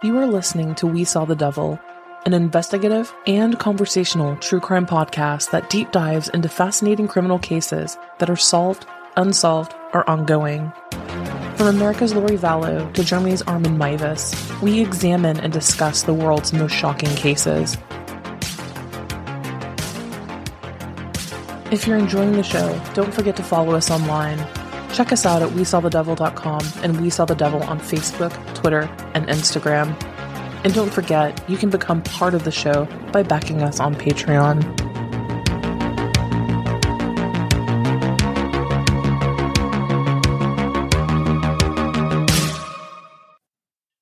You are listening to We Saw the Devil, an investigative and conversational true crime podcast that deep dives into fascinating criminal cases that are solved, unsolved, or ongoing. From America's Lori Vallow to Germany's Armin Meiwes, we examine and discuss the world's most shocking cases. If you're enjoying the show, don't forget to follow us online. Check us out at WeSawTheDevil.com and We Saw the Devil on Facebook, Twitter, and Instagram. And don't forget, you can become part of the show by backing us on Patreon.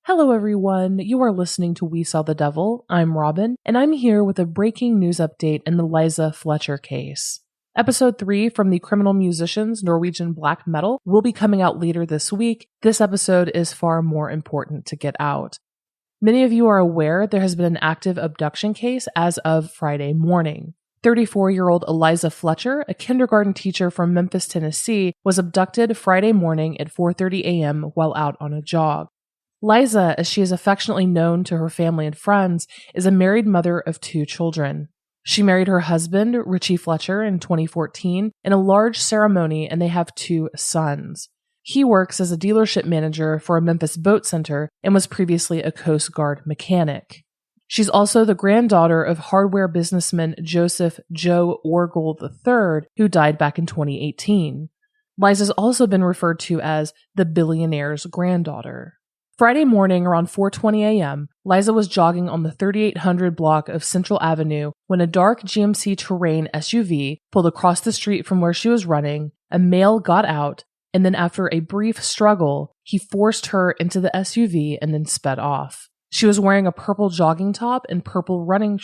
Hello everyone, you are listening to We Saw the Devil. I'm Robin, and I'm here with a breaking news update in the Eliza Fletcher case. Episode 3 from the Criminal Musicians Norwegian Black Metal will be coming out later this week. This episode is far more important to get out. Many of you are aware there has been an active abduction case as of Friday morning. 34-year-old Eliza Fletcher, a kindergarten teacher from Memphis, Tennessee, was abducted Friday morning at 4:30 a.m. while out on a jog. Liza, as she is affectionately known to her family and friends, is a married mother of 2 children. She married her husband, Richie Fletcher, in 2014 in a large ceremony, and they have 2 sons. He works as a dealership manager for a Memphis boat center and was previously a Coast Guard mechanic. She's also the granddaughter of hardware businessman Joseph Joe Orgel III, who died back in 2018. Liza's also been referred to as the billionaire's granddaughter. Friday morning around 4:20 a.m., Liza was jogging on the 3800 block of Central Avenue when a dark GMC Terrain SUV pulled across the street from where she was running. A male got out, and then after a brief struggle, he forced her into the SUV and then sped off. She was wearing a purple jogging top and purple running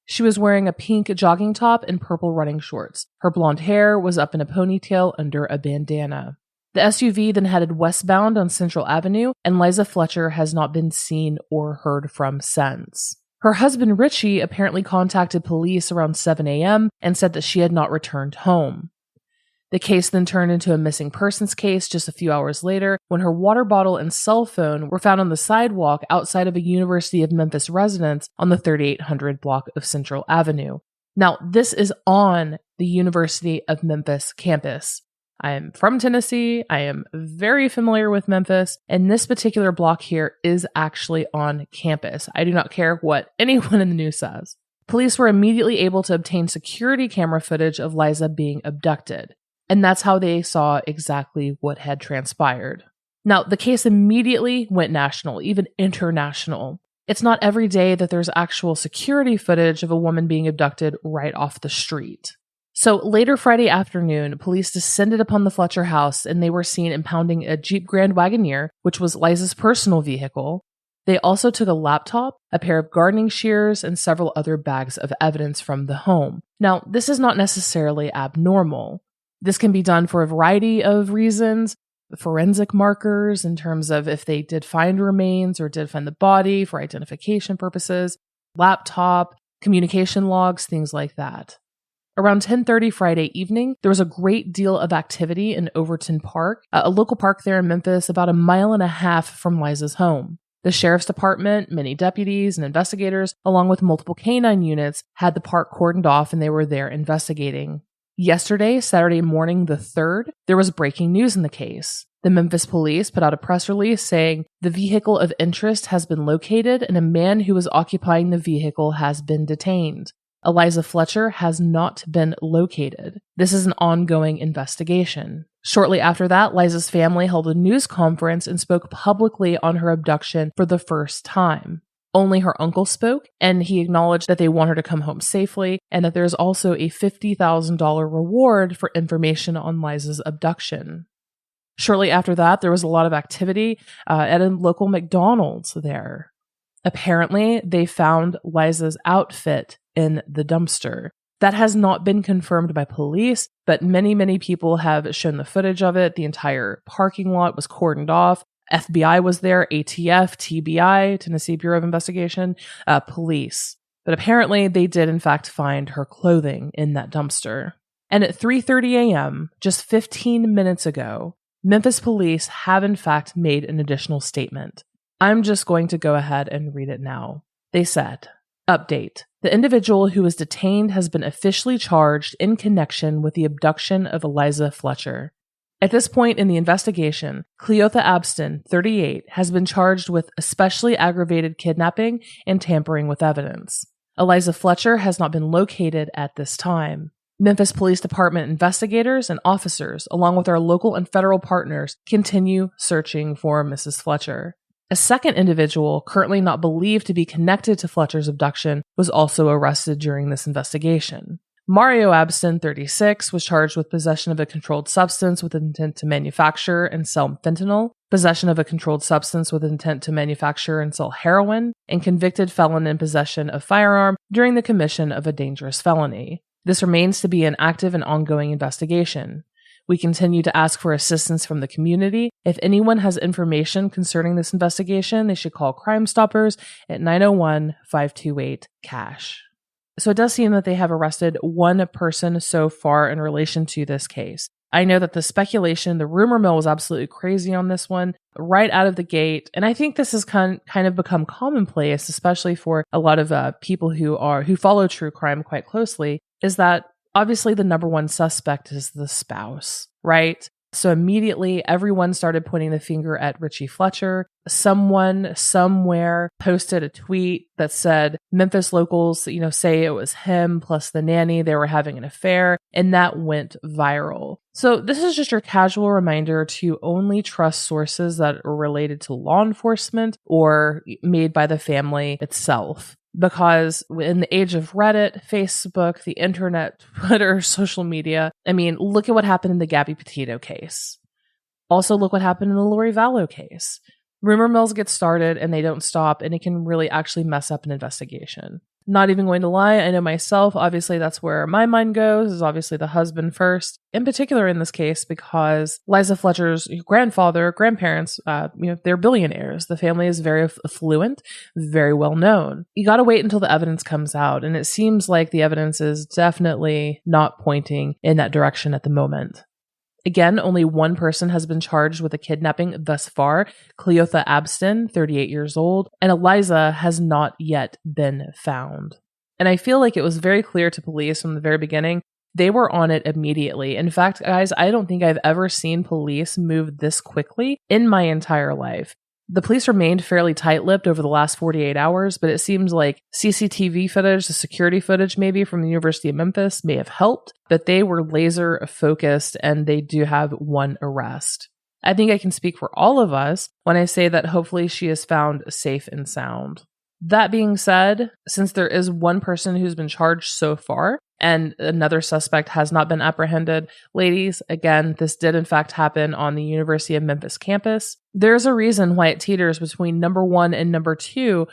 She was wearing a pink jogging top and purple running shorts. Her blonde hair was up in a ponytail under a bandana. The SUV then headed westbound on Central Avenue, and Eliza Fletcher has not been seen or heard from since. Her husband Richie apparently contacted police around 7 a.m. and said that she had not returned home. The case then turned into a missing persons case just a few hours later when her water bottle and cell phone were found on the sidewalk outside of a University of Memphis residence on the 3800 block of Central Avenue. Now, this is on the University of Memphis campus. I am from Tennessee. I am very familiar with Memphis, and this particular block here is actually on campus. I do not care what anyone in the news says. Police were immediately able to obtain security camera footage of Liza being abducted, and that's how they saw exactly what had transpired. Now, the case immediately went national, even international. It's not every day that there's actual security footage of a woman being abducted right off the street. So later Friday afternoon, police descended upon the Fletcher house and they were seen impounding a Jeep Grand Wagoneer, which was Liza's personal vehicle. They also took a laptop, a pair of gardening shears, and several other bags of evidence from the home. Now, this is not necessarily abnormal. This can be done for a variety of reasons. Forensic markers in terms of if they did find remains or did find the body for identification purposes, laptop, communication logs, things like that. Around 10:30 Friday evening, there was a great deal of activity in Overton Park, a local park there in Memphis about a mile and a half from Liza's home. The sheriff's department, many deputies and investigators, along with multiple canine units, had the park cordoned off and they were there investigating. Yesterday, Saturday morning the 3rd, there was breaking news in the case. The Memphis police put out a press release saying the vehicle of interest has been located and a man who was occupying the vehicle has been detained. Eliza Fletcher has not been located. This is an ongoing investigation. Shortly after that, Liza's family held a news conference and spoke publicly on her abduction for the first time. Only her uncle spoke, and he acknowledged that they want her to come home safely and that there's also a $50,000 reward for information on Liza's abduction. Shortly after that, there was a lot of activity at a local McDonald's there. Apparently, they found Liza's outfit in the dumpster. That has not been confirmed by police, but many people have shown the footage of it. The entire parking lot was cordoned off. FBI was there, ATF, TBI, Tennessee Bureau of Investigation, police. But apparently they did in fact find her clothing in that dumpster. And at 3:30 a.m., just 15 minutes ago, Memphis police have in fact made an additional statement. I'm just going to go ahead and read it now. They said, update. The individual who was detained has been officially charged in connection with the abduction of Eliza Fletcher. At this point in the investigation, Cleotha Abston, 38, has been charged with especially aggravated kidnapping and tampering with evidence. Eliza Fletcher has not been located at this time. Memphis Police Department investigators and officers, along with our local and federal partners, continue searching for Mrs. Fletcher. A second individual, currently not believed to be connected to Fletcher's abduction, was also arrested during this investigation. Mario Abston, 36, was charged with possession of a controlled substance with intent to manufacture and sell fentanyl, possession of a controlled substance with intent to manufacture and sell heroin, and convicted felon in possession of firearm during the commission of a dangerous felony. This remains to be an active and ongoing investigation. We continue to ask for assistance from the community. If anyone has information concerning this investigation, they should call Crime Stoppers at 901-528-CASH. So it does seem that they have arrested one person so far in relation to this case. I know that the speculation, the rumor mill was absolutely crazy on this one right out of the gate. And I think this has kind of become commonplace, especially for a lot of people who follow true crime quite closely, is that obviously the number one suspect is the spouse, right? So immediately everyone started pointing the finger at Richie Fletcher. Someone somewhere posted a tweet that said Memphis locals, say it was him plus the nanny. They were having an affair, and that went viral. So this is just your casual reminder to only trust sources that are related to law enforcement or made by the family itself. Because in the age of Reddit, Facebook, the internet, Twitter, social media, look at what happened in the Gabby Petito case. Also, look what happened in the Lori Vallow case. Rumor mills get started and they don't stop, and it can really actually mess up an investigation. Not even going to lie, I know myself, obviously that's where my mind goes, is obviously the husband first, in particular in this case, because Liza Fletcher's grandparents, they're billionaires. The family is very affluent, very well known. You gotta wait until the evidence comes out, and it seems like the evidence is definitely not pointing in that direction at the moment. Again, only one person has been charged with a kidnapping thus far, Cleotha Abston, 38 years old, and Eliza has not yet been found. And I feel like it was very clear to police from the very beginning, they were on it immediately. In fact, guys, I don't think I've ever seen police move this quickly in my entire life. The police remained fairly tight-lipped over the last 48 hours, but it seems like CCTV footage, the security footage maybe from the University of Memphis may have helped, but they were laser focused and they do have one arrest. I think I can speak for all of us when I say that hopefully she is found safe and sound. That being said, since there is one person who's been charged so far and another suspect has not been apprehended, ladies, again, this did in fact happen on the University of Memphis campus. There's a reason why it teeters between number 1 and number 2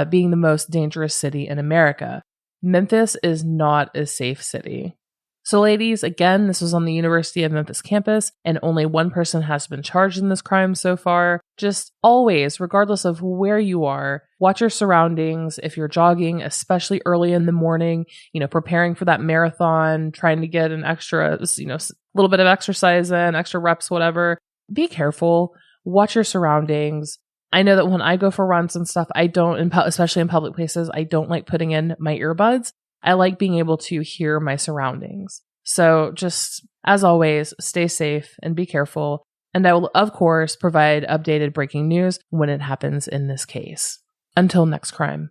being the most dangerous city in America. Memphis is not a safe city. So ladies, again, this was on the University of Memphis campus, and only one person has been charged in this crime so far. Just always, regardless of where you are, watch your surroundings. If you're jogging, especially early in the morning, preparing for that marathon, trying to get an extra, little bit of exercise in, extra reps, whatever, be careful. Watch your surroundings. I know that when I go for runs and stuff, I don't, especially in public places, I don't like putting in my earbuds. I like being able to hear my surroundings. So just, as always, stay safe and be careful. And I will, of course, provide updated breaking news when it happens in this case. Until next crime.